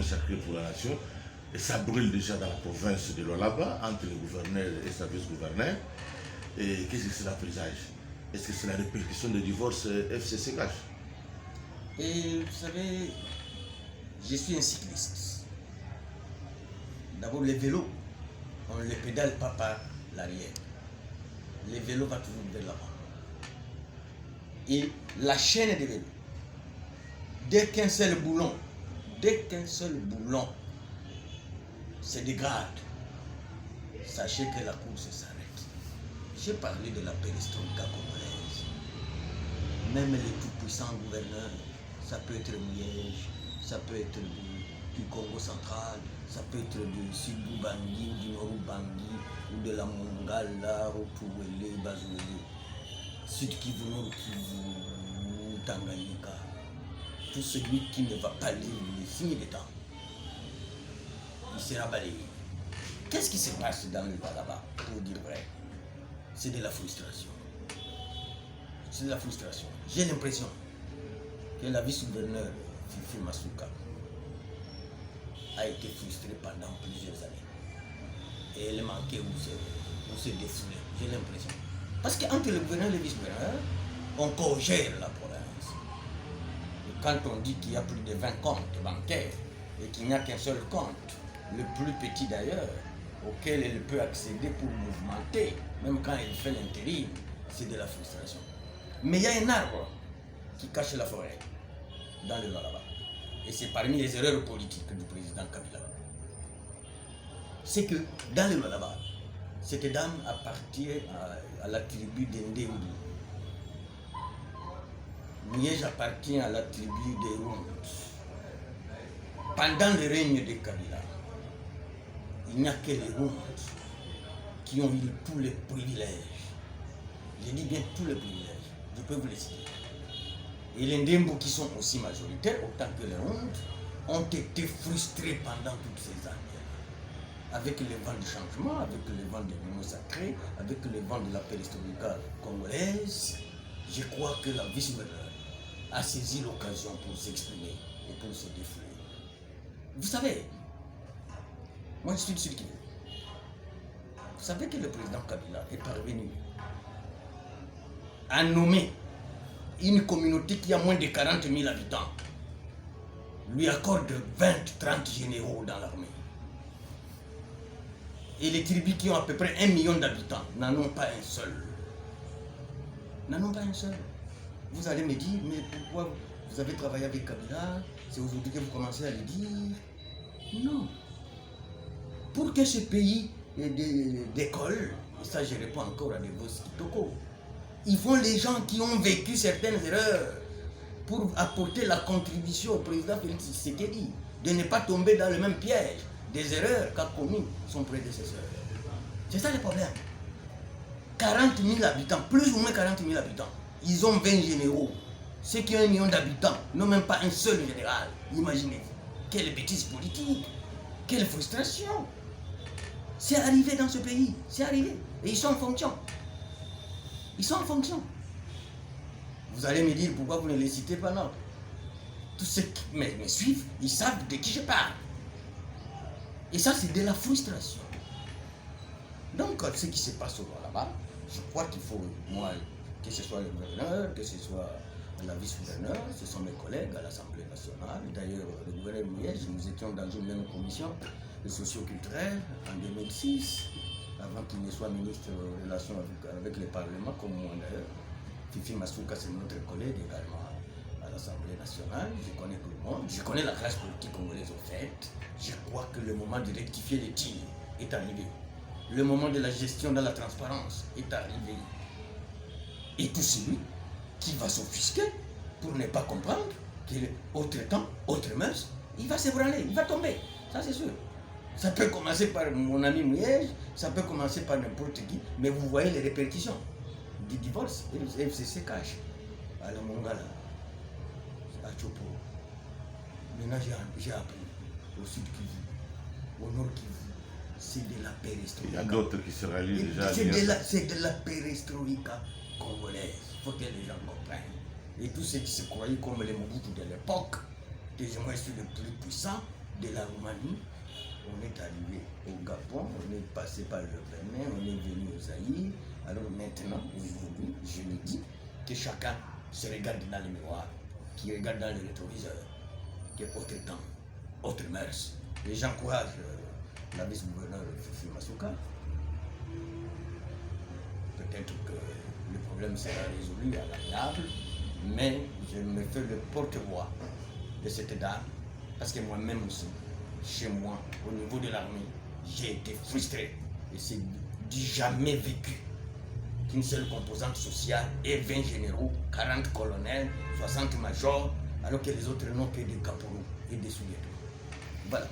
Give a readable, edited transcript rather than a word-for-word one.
sacré pour la nation. Et ça brûle déjà dans la province de Lualaba, entre le gouverneur et sa vice-gouverneur. Et qu'est-ce que cela présage? Est-ce que c'est la répercussion du divorce FCC cash? Et vous savez, je suis un cycliste. D'abord, les vélos, on ne les pédale pas par l'arrière. Les vélos vont toujours vers l'avant. Et la chaîne des vélos, dès qu'un seul boulon se dégrade, sachez que la course s'arrête. J'ai parlé de la perestroïka congolaise. Même les tout-puissants gouverneurs, ça peut être Liège, ça peut être du Congo central, ça peut être du Sud-Bangui, du Nord-Bangui, ou de la Mongala, Rotuwele, Bazouele, Sud-Kivu, Nord-Kivu, Tanganyika. Tout celui qui ne va pas lire les signes des temps, il sera balayé. Qu'est-ce qui se passe dans le Lualaba, pour dire vrai? C'est de la frustration. C'est de la frustration. J'ai l'impression que la vice-gouverneure Fifi Masuka a été frustrée pendant plusieurs années. Et elle manquait où se défouler. J'ai l'impression. Parce qu'entre le gouverneur et le vice-gouverneur, on co-gère la province. Et quand on dit qu'il y a plus de 20 comptes bancaires et qu'il n'y a qu'un seul compte, le plus petit d'ailleurs, auquel elle peut accéder pour mouvementer, même quand elle fait l'intérim, c'est de la frustration. Mais il y a un arbre qui cache la forêt dans le Lualaba. Et c'est parmi les erreurs politiques du président Kabila. C'est que dans le Lualaba, cette dame appartient à la tribu des Ndembu. Liège appartient à la tribu des Rondes. Pendant le règne de Kabila, il n'y a que les Rondes qui ont eu tous les privilèges. Je dis bien tous les privilèges. Je peux vous les citer. Et les Ndembu qui sont aussi majoritaires, autant que les Rondes, ont été frustrés pendant toutes ces années. Avec le vent du changement, avec le vent de l'union sacrée, avec le vent de la perestroïka congolaise, je crois que la vice-gouverneure a saisi l'occasion pour s'exprimer et pour se défouler. Vous savez, moi je suis du Sud-Kivu. Vous savez que le président Kabila est parvenu à nommer une communauté qui a moins de 40 000 habitants, lui accorde 20-30 généraux dans l'armée. Et les tribus qui ont à peu près 1 million d'habitants n'en ont pas un seul. N'en ont pas un seul. Vous allez me dire, mais pourquoi vous avez travaillé avec Kabila? C'est aujourd'hui que vous commencez à le dire. Non. Pour que ce pays décolle, et ça je réponds encore à Devos Kitoko, il faut les gens qui ont vécu certaines erreurs pour apporter la contribution au président Félix Tshisekedi, de ne pas tomber dans le même piège des erreurs qu'a commis son prédécesseur. C'est ça le problème. 40 000 habitants, plus ou moins 40 000 habitants, ils ont 20 généraux. Ceux qui ont 1 million d'habitants n'ont même pas un seul général. Imaginez-vous. Quelle bêtise politique, quelle frustration. C'est arrivé dans ce pays, c'est arrivé. Et ils sont en fonction. Ils sont en fonction. Vous allez me dire pourquoi vous ne les citez pas, non? Tous ceux qui me suivent, ils savent de qui je parle. Et ça, c'est de la frustration. Donc, ce qui se passe là-bas, je crois qu'il faut, moi, que ce soit le gouverneur, que ce soit la vice-gouverneur, ce sont mes collègues à l'Assemblée nationale. D'ailleurs, le gouverneur Liège, nous étions dans une même commission socio-culturelle en 2006, avant qu'il ne soit ministre de relations avec le Parlement, comme moi d'ailleurs. Fifi Masuka, c'est notre collègue également à l'Assemblée nationale. Je connais tout le monde. Je connais la classe politique congolaise au fait. Je crois que le moment de rectifier les tirs est arrivé. Le moment de la gestion dans la transparence est arrivé. Et tout celui qui va s'offusquer pour ne pas comprendre qu'il est autre temps, autre mœurs, il va s'ébranler, il va tomber. Ça c'est sûr. Ça peut commencer par mon ami Liège, ça peut commencer par n'importe qui, mais vous voyez les répercussions du divorce. Et le FCC cache à la Mongala, à Chopo. Maintenant j'ai appris au Sud Kivu, au Nord Kivu, c'est de la perestroïka. Il y a d'autres qui se rallient déjà. C'est de la perestroïka congolaise. Il faut que les gens comprennent. Et tous ceux qui se croyaient comme les Mobutu de l'époque, des gens sont les plus puissants, de la Roumanie, on est arrivé au Gabon, on est passé par le Bénin, on est venu au Zaïre. Alors maintenant, aujourd'hui, je me dis que chacun se regarde dans le miroir, qui regarde dans le rétroviseur, que autre temps, autre mœurs. Et j'encourage la vice-gouverneur Fifi Masuka. Peut-être que le problème sera résolu à l'amiable, mais je me fais le porte-voix de cette dame, parce que moi-même aussi, chez moi, au niveau de l'armée, j'ai été frustré. Et c'est du jamais vécu qu'une seule composante sociale et 20 généraux, 40 colonels, 60 majors, alors que les autres n'ont que des caporaux et des sous-lieutenants. Voilà.